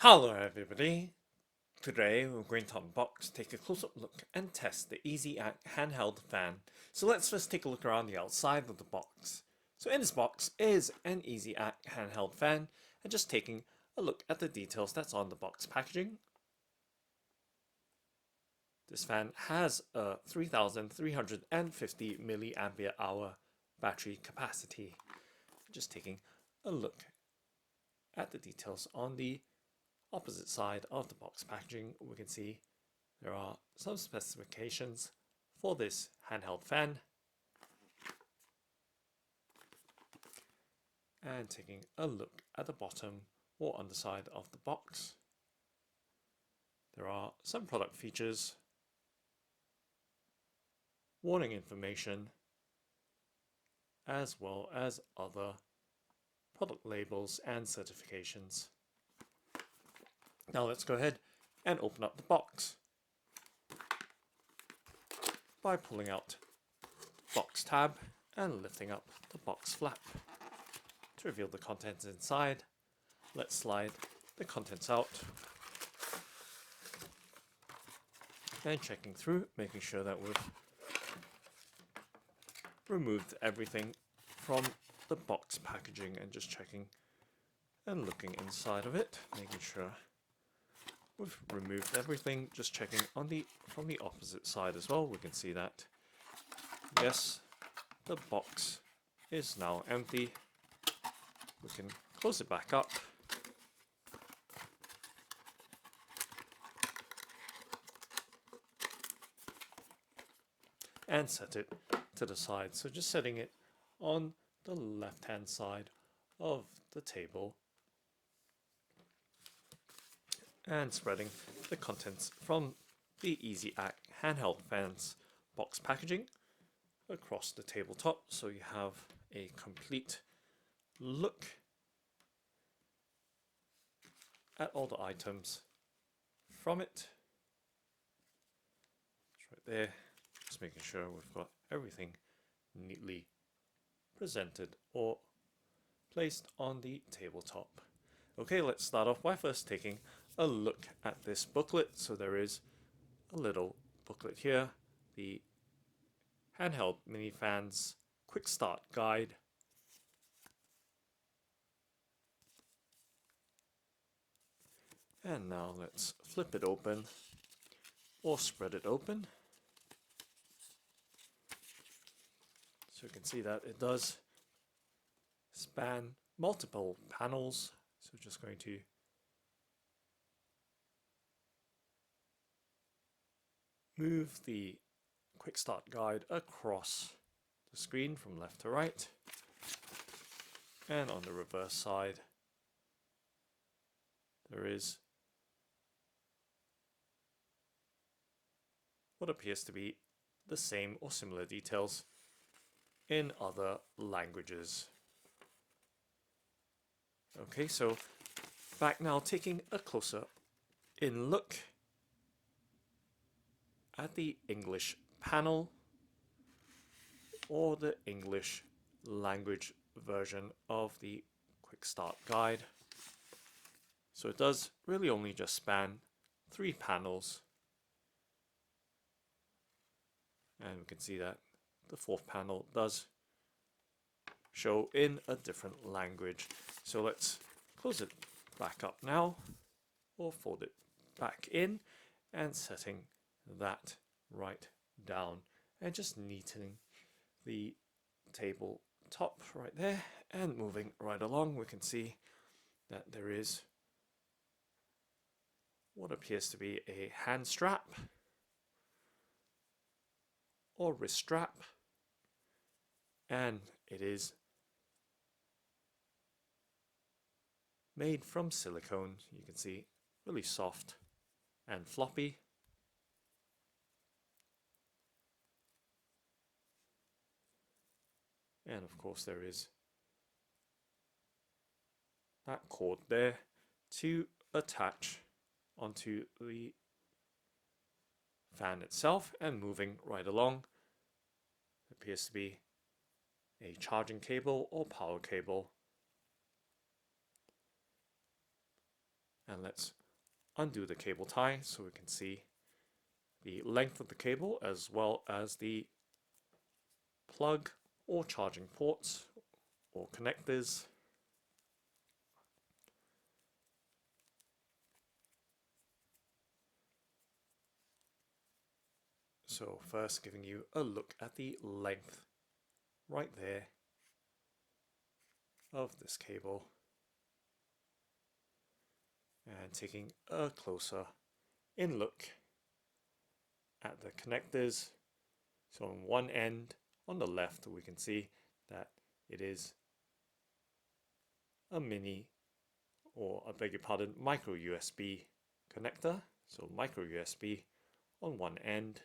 Hello everybody! Today we're going to unbox, take a close-up look and test the EasyAcc Handheld Fan. So let's first take a look around the outside of the box. So in this box is an EasyAcc Handheld Fan, and just taking a look at the details that's on the box packaging. This fan has a 3350 milliampere hour battery capacity. Just taking a look at the details on the opposite side of the box packaging, we can see there are some specifications for this handheld fan. And taking a look at the bottom or underside of the box, there are some product features, warning information, as well as other product labels and certifications. Now let's go ahead and open up the box by pulling out the box tab and lifting up the box flap to reveal the contents inside. Let's slide the contents out and checking through, making sure that we've removed everything from the box packaging, and just checking and looking inside of it, making sure we've removed everything. Just checking on from the opposite side as well, we can see that yes, the box is now empty. We can close it back up and set it to the side. So just setting it on the left hand side of the table and spreading the contents from the EasyAcc Handheld Fan's box packaging across the tabletop, so you have a complete look at all the items from it. It's right there, just making sure we've got everything neatly presented or placed on the tabletop. Okay, let's start off by first taking a look at this booklet. So there is a little booklet here, the Handheld Mini Fans Quick Start Guide. And now let's flip it open or spread it open. So you can see that it does span multiple panels. So just going to move the Quick Start Guide across the screen from left to right. And on the reverse side, there is what appears to be the same or similar details in other languages. Okay, so back now, taking a closer in look at the English panel or the English language version of the Quick Start Guide. So it does really only just span 3 panels, and we can see that the 4th panel does show in a different language. So let's close it back up now, or fold it back in, and setting that right down and just neatening the table top right there, and moving right along, we can see that there is what appears to be a hand strap or wrist strap, and it is made from silicone. You can see really soft and floppy. And of course there is that cord there to attach onto the fan itself, and moving right along appears to be a charging cable or power cable. And let's undo the cable tie so we can see the length of the cable as well as the plug or charging ports or connectors. So first giving you a look at the length right there of this cable, and taking a closer in look at the connectors. So on one end on the left we can see that it is a mini, or I beg your pardon, micro USB connector. So micro USB on one end,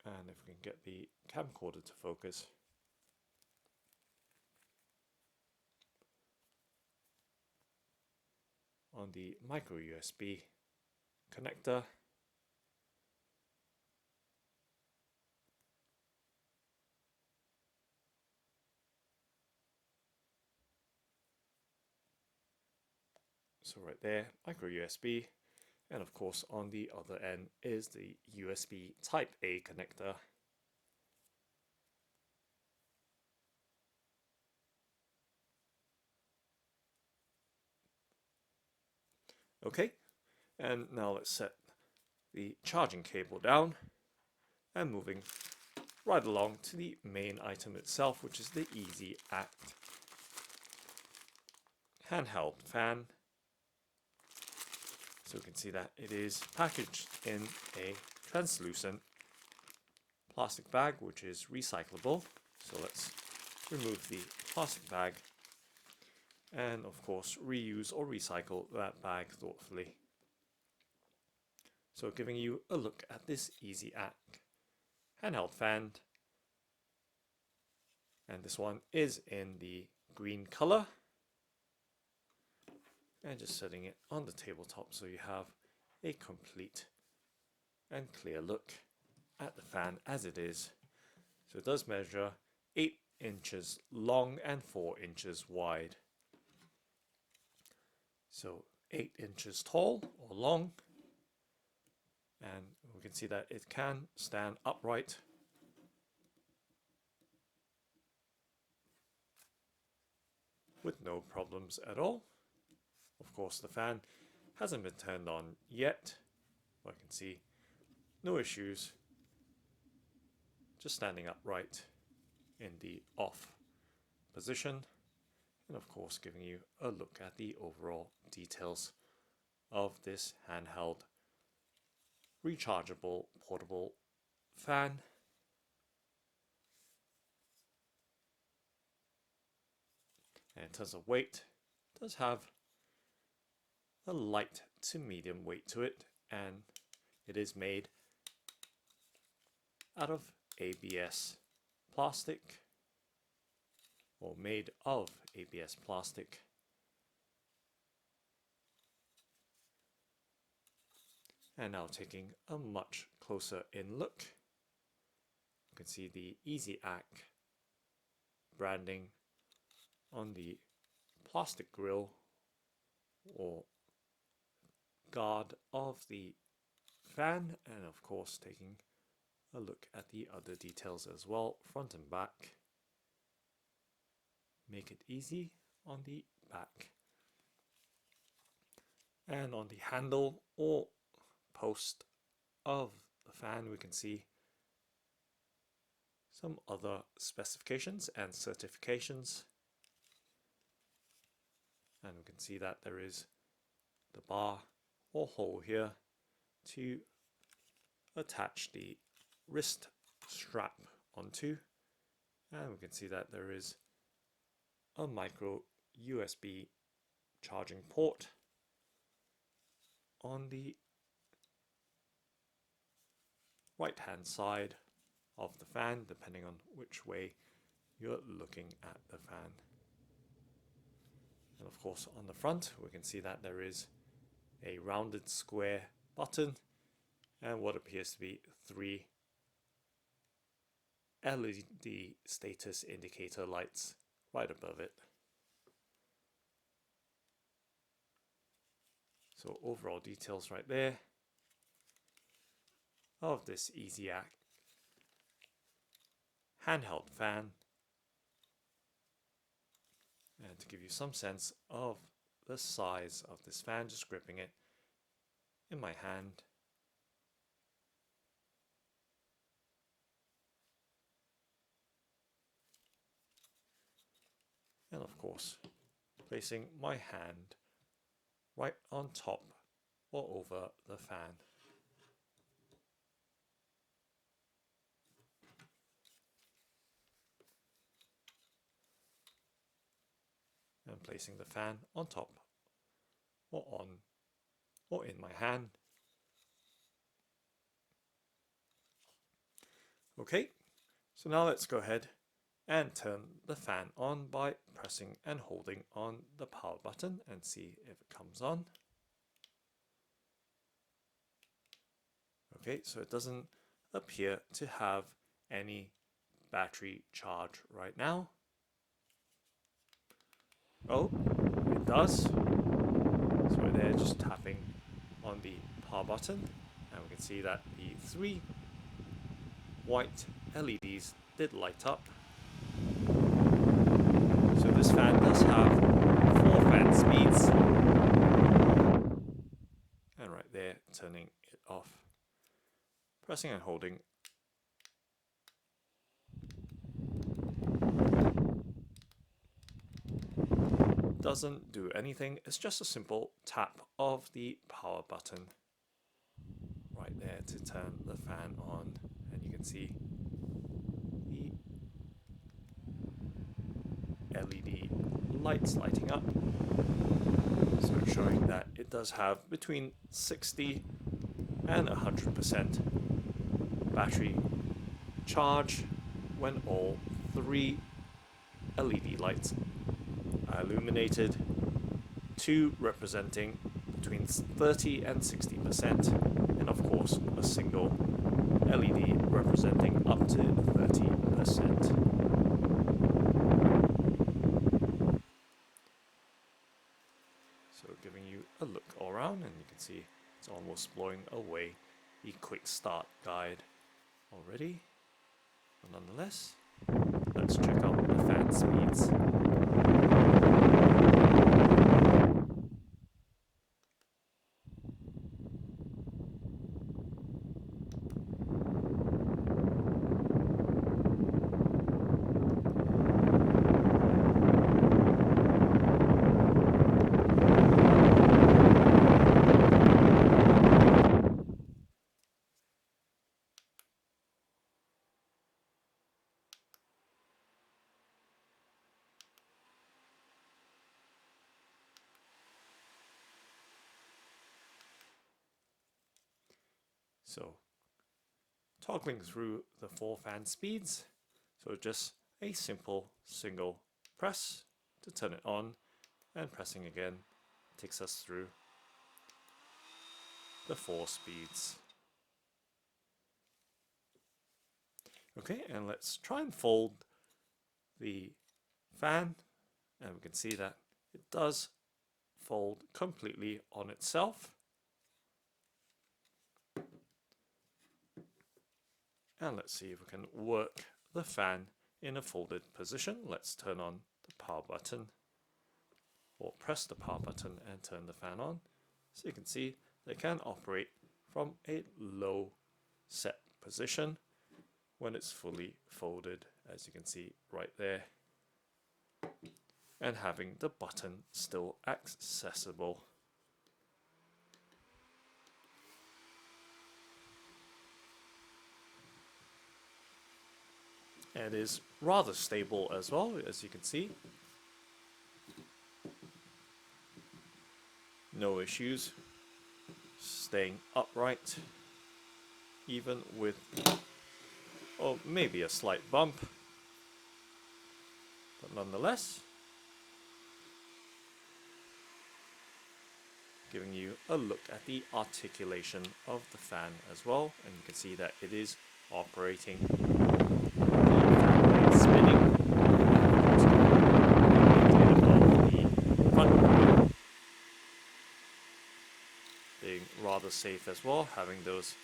and if we can get the camcorder to focus, on the micro USB connector, so right there, micro USB, and of course on the other end is the USB Type A connector. Okay, and now let's set the charging cable down and moving right along to the main item itself, which is the EasyAcc Handheld Fan. So we can see that it is packaged in a translucent plastic bag, which is recyclable. So let's remove the plastic bag and of course reuse or recycle that bag thoughtfully. So giving you a look at this EasyAcc Handheld Fan, and this one is in the green color, and just setting it on the tabletop so you have a complete and clear look at the fan as it is. So it does measure 8 inches long and 4 inches wide. So 8 inches tall or long, and we can see that it can stand upright with no problems at all. Of course the fan hasn't been turned on yet, but I can see no issues, just standing upright in the off position, and of course giving you a look at the overall details of this handheld rechargeable portable fan. And in terms of weight, it does have a light to medium weight to it, and it is made out of ABS plastic, or made of ABS plastic. And now taking a much closer in look, you can see the EasyAcc branding on the plastic grill or guard of the fan, and of course taking a look at the other details as well, front and back. Make it easy on the back, and on the handle or post of the fan we can see some other specifications and certifications, and we can see that there is the bar or hole here to attach the wrist strap onto, and we can see that there is a micro USB charging port on the right hand side of the fan, depending on which way you're looking at the fan. And of course on the front we can see that there is a rounded square button and what appears to be 3 LED status indicator lights right above it. So overall details right there of this EasyAcc handheld fan. And to give you some sense of the size of this fan, just gripping it in my hand. And of course, placing my hand right on top or over the fan. And placing the fan on top or on or in my hand. Okay, so now let's go ahead and turn the fan on by pressing and holding on the power button and see if it comes on. Okay, so it doesn't appear to have any battery charge right now. Oh, it does. So we're there just tapping on the power button, and we can see that the 3 white LEDs did light up. So this fan does have 4 fan speeds, and right there turning it off. Pressing and holding doesn't do anything. It's just a simple tap of the power button right there to turn the fan on, and you can see the LED lights lighting up. So showing that it does have between 60 and 100% battery charge when all 3 LED lights are illuminated, 2 representing between 30 and 60%, and of course a single LED representing up to 30%. So giving you a look all around, and you can see it's almost blowing away the quick start guide already. But nonetheless, let's check out the fan speeds. So toggling through the 4 fan speeds, so just a simple single press to turn it on, and pressing again takes us through the 4 speeds. Okay, and let's try and fold the fan, and we can see that it does fold completely on itself. And let's see if we can work the fan in a folded position. Let's turn on the power button, or press the power button and turn the fan on. So you can see they can operate from a low set position when it's fully folded, as you can see right there, and having the button still accessible. And it is rather stable as well, as you can see. No issues staying upright, even with maybe a slight bump, but nonetheless giving you a look at the articulation of the fan as well, and you can see that it is operating, spinning above the front, rather safe as well, having those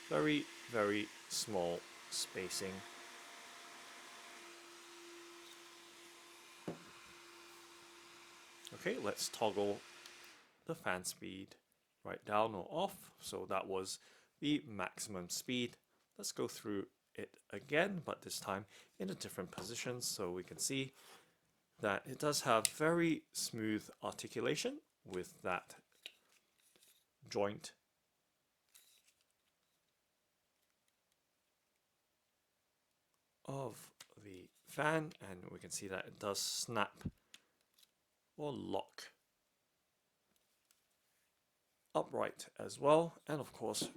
very, very small spacing. Okay, let's toggle the fan speed right down or off. So that was the maximum speed. Let's go through it again, but this time in a different position, so we can see that it does have very smooth articulation with that joint of the fan, and we can see that it does snap or lock upright as well. And of course,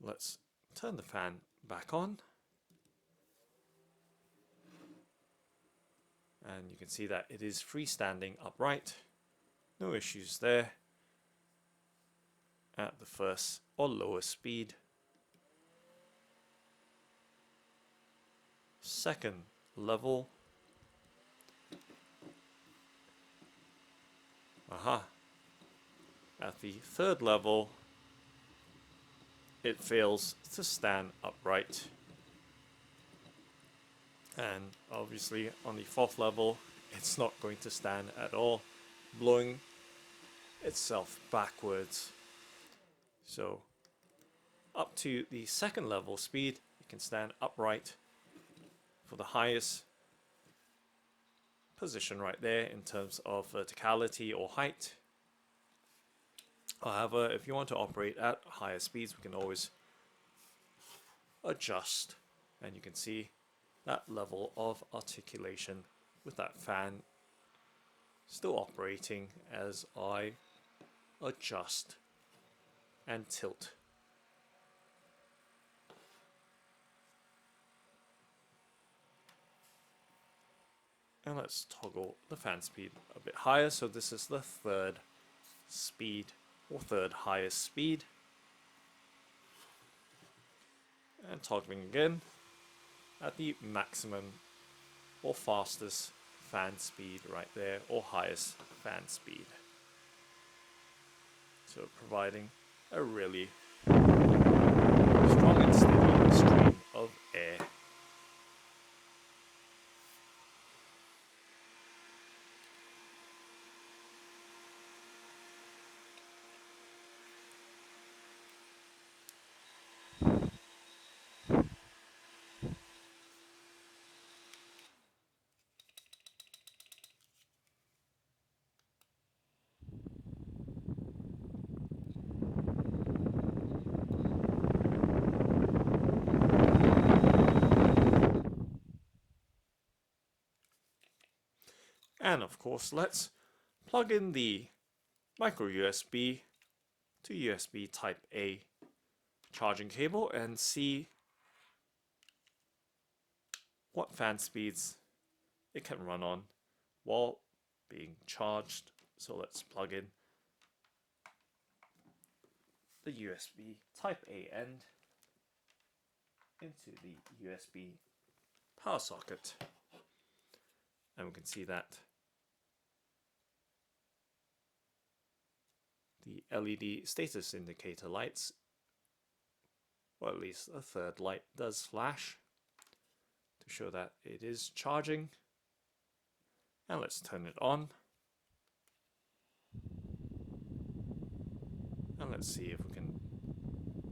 let's turn the fan back on, and you can see that it is freestanding upright, no issues there at the first or lowest speed. Second level. Aha. At the third level, it fails to stand upright. And obviously on the fourth level, it's not going to stand at all, blowing itself backwards. So up to the second level speed, it can stand upright for the highest position right there in terms of verticality or height. However, if you want to operate at higher speeds, we can always adjust, and you can see that level of articulation with that fan still operating as I adjust and tilt. And let's toggle the fan speed a bit higher. So this is the third speed or third highest speed. And toggling again at the maximum or fastest fan speed right there, or highest fan speed. So providing a really strong and steady stream of air. And of course, let's plug in the micro USB to USB Type A charging cable and see what fan speeds it can run on while being charged. So let's plug in the USB Type A end into the USB power socket, and we can see that the LED status indicator lights, or at least a third light, does flash to show that it is charging. And let's turn it on, and let's see if we can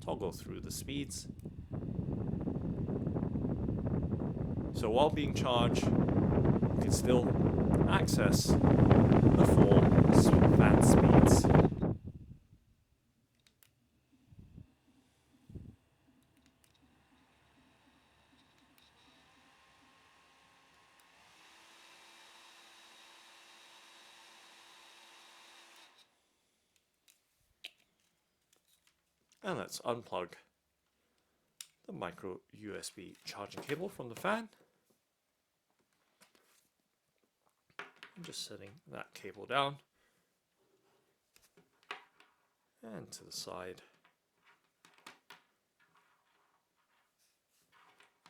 toggle through the speeds. So while being charged, you can still access the four fan speeds. And let's unplug the micro USB charging cable from the fan. I'm just setting that cable down and to the side.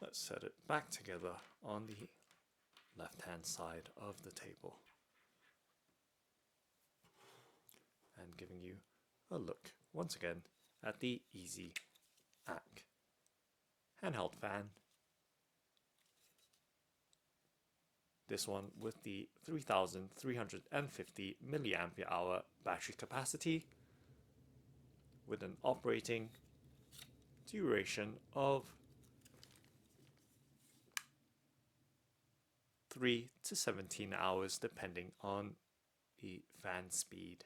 Let's set it back together on the left hand side of the table. And giving you a look once again at the EasyAcc Handheld Fan. This one with the 3350 milliampere hour battery capacity with an operating duration of 3 to 17 hours depending on the fan speed.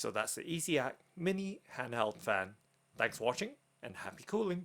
So that's the EasyAcc Mini Handheld Fan. Thanks for watching and happy cooling!